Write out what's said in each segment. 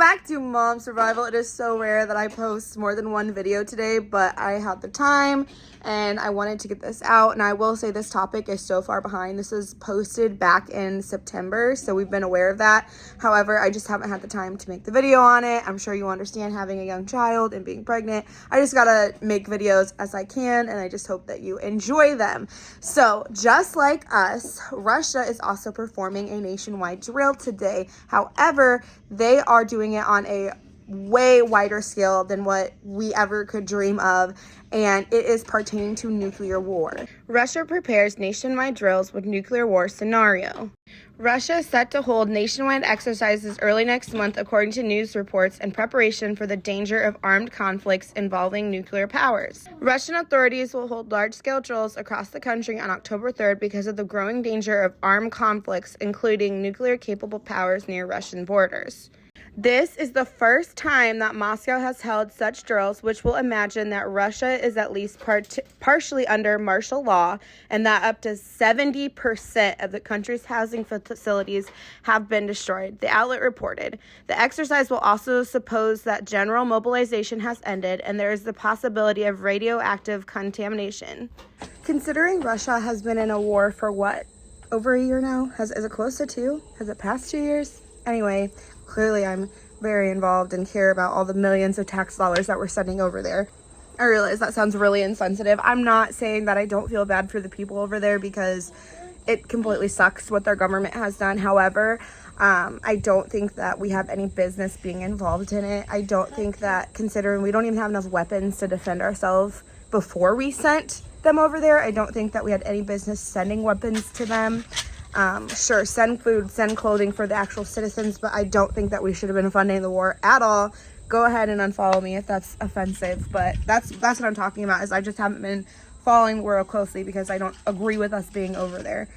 back to Mom Survival. It is so rare that I post more than one video today, but I had the time and I wanted to get this out. And I will say this topic is so far behind. This was posted back in September, so we've been aware of that. However, I just haven't had the time to make the video on it. I'm sure you understand having a young child and being pregnant. I just gotta make videos as I can, and I just hope that you enjoy them. So just like us, Russia is also performing a nationwide drill today. However, they are doing it on a way wider scale than what we ever could dream of, and it is pertaining to nuclear war. Russia prepares nationwide drills with nuclear war scenario. Russia is set to hold nationwide exercises early next month, according to news reports, in preparation for the danger of armed conflicts involving nuclear powers. Russian authorities will hold large-scale drills across the country on October 3rd because of the growing danger of armed conflicts, including nuclear-capable powers near Russian borders. This is the first time that Moscow has held such drills, which will imagine that Russia is at least partially under martial law and that up to 70% of the country's housing facilities have been destroyed, the outlet reported. The exercise will also suppose that general mobilization has ended and there is the possibility of radioactive contamination. Considering Russia has been in a war for what, over a year now? Is it close to 2? Has it passed 2 years? Anyway, clearly I'm very involved and care about all the millions of tax dollars that we're sending over there. I realize that sounds really insensitive. I'm not saying that I don't feel bad for the people over there because it completely sucks what their government has done. However, I don't think that we have any business being involved in it. I don't think that, considering we don't even have enough weapons to defend ourselves before we sent them over there, I don't think that we had any business sending weapons to them. Sure, send food, send clothing for the actual citizens, but I don't think that we should have been funding the war at all. Go ahead and unfollow me if that's offensive, but that's what I'm talking about, is I just haven't been following the war closely because I don't agree with us being over there.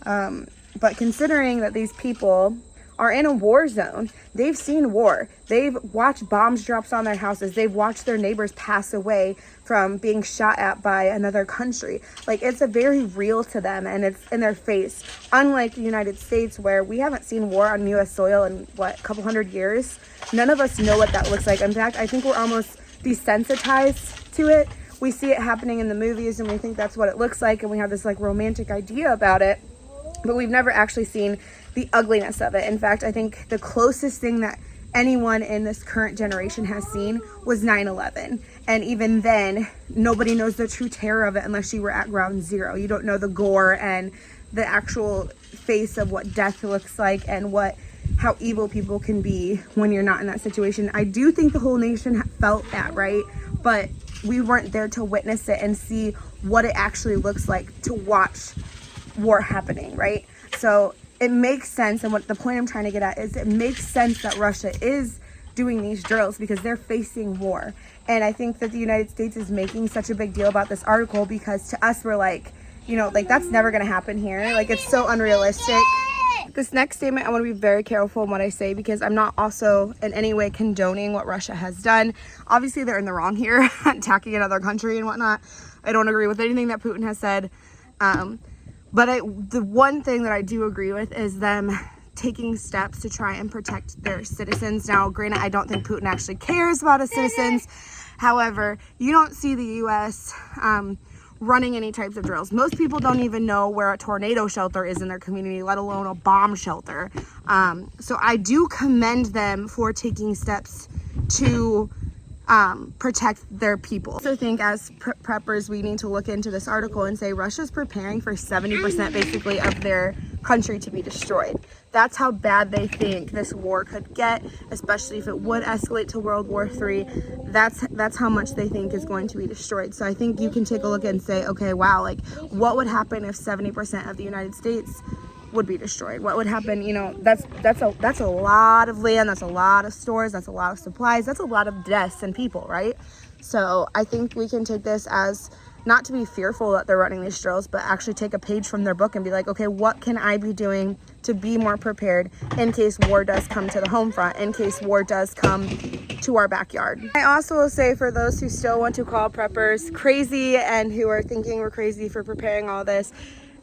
But considering that these people are in a war zone, they've seen war, they've watched bombs drops on their houses, they've watched their neighbors pass away from being shot at by another country. Like, it's a very real to them and it's in their face. Unlike the United States, where we haven't seen war on US soil in a couple hundred years. None of us know what that looks like. In fact, I think we're almost desensitized to it. We see it happening in the movies and we think that's what it looks like, and we have this like romantic idea about it, but we've never actually seen the ugliness of it. In fact, I think the closest thing that anyone in this current generation has seen was 9/11. And even then, nobody knows the true terror of it unless you were at ground zero. You don't know the gore and the actual face of what death looks like and how evil people can be when you're not in that situation. I do think the whole nation felt that, right? But we weren't there to witness it and see what it actually looks like to watch war happening, right? So it makes sense, and what the point I'm trying to get at is it makes sense that Russia is doing these drills because they're facing war. And I think that the United States is making such a big deal about this article because to us, we're like, that's never going to happen here. Like, it's so unrealistic. This next statement, I want to be very careful in what I say because I'm not also in any way condoning what Russia has done. Obviously, they're in the wrong here, attacking another country and whatnot. I don't agree with anything that Putin has said. But the one thing that I do agree with is them taking steps to try and protect their citizens. Now, granted, I don't think Putin actually cares about his citizens. However, you don't see the U.S. Running any types of drills. Most people don't even know where a tornado shelter is in their community, let alone a bomb shelter. So I do commend them for taking steps to protect their people. So I think as preppers, we need to look into this article and say Russia's preparing for 70% basically of their country to be destroyed. That's how bad they think this war could get, especially if it would escalate to World War III. That's how much they think is going to be destroyed. So I think you can take a look and say, okay, wow, like what would happen if 70% of the United States would be destroyed? What would happen? That's a lot of land, that's a lot of stores, that's a lot of supplies, that's a lot of deaths and people, right? So I think we can take this as not to be fearful that they're running these drills, but actually take a page from their book and be like, okay, what can I be doing to be more prepared in case war does come to the home front, in case war does come to our backyard. I also will say, for those who still want to call preppers crazy and who are thinking we're crazy for preparing all this,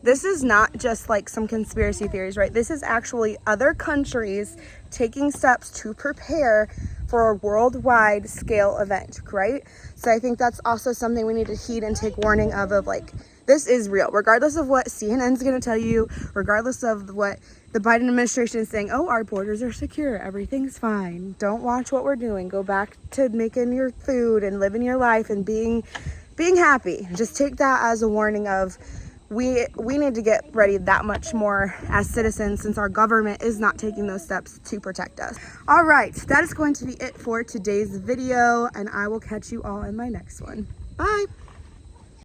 this is not just like some conspiracy theories, right? This is actually other countries taking steps to prepare for a worldwide scale event, right? So I think that's also something we need to heed and take warning of like, this is real, regardless of what CNN's going to tell you, regardless of what the Biden administration is saying. Oh, our borders are secure, everything's fine, don't watch what we're doing, go back to making your food and living your life and being happy. Just take that as a warning of, we need to get ready that much more as citizens, since our government is not taking those steps to protect us. All right, that is going to be it for today's video, and I will catch you all in my next one. Bye.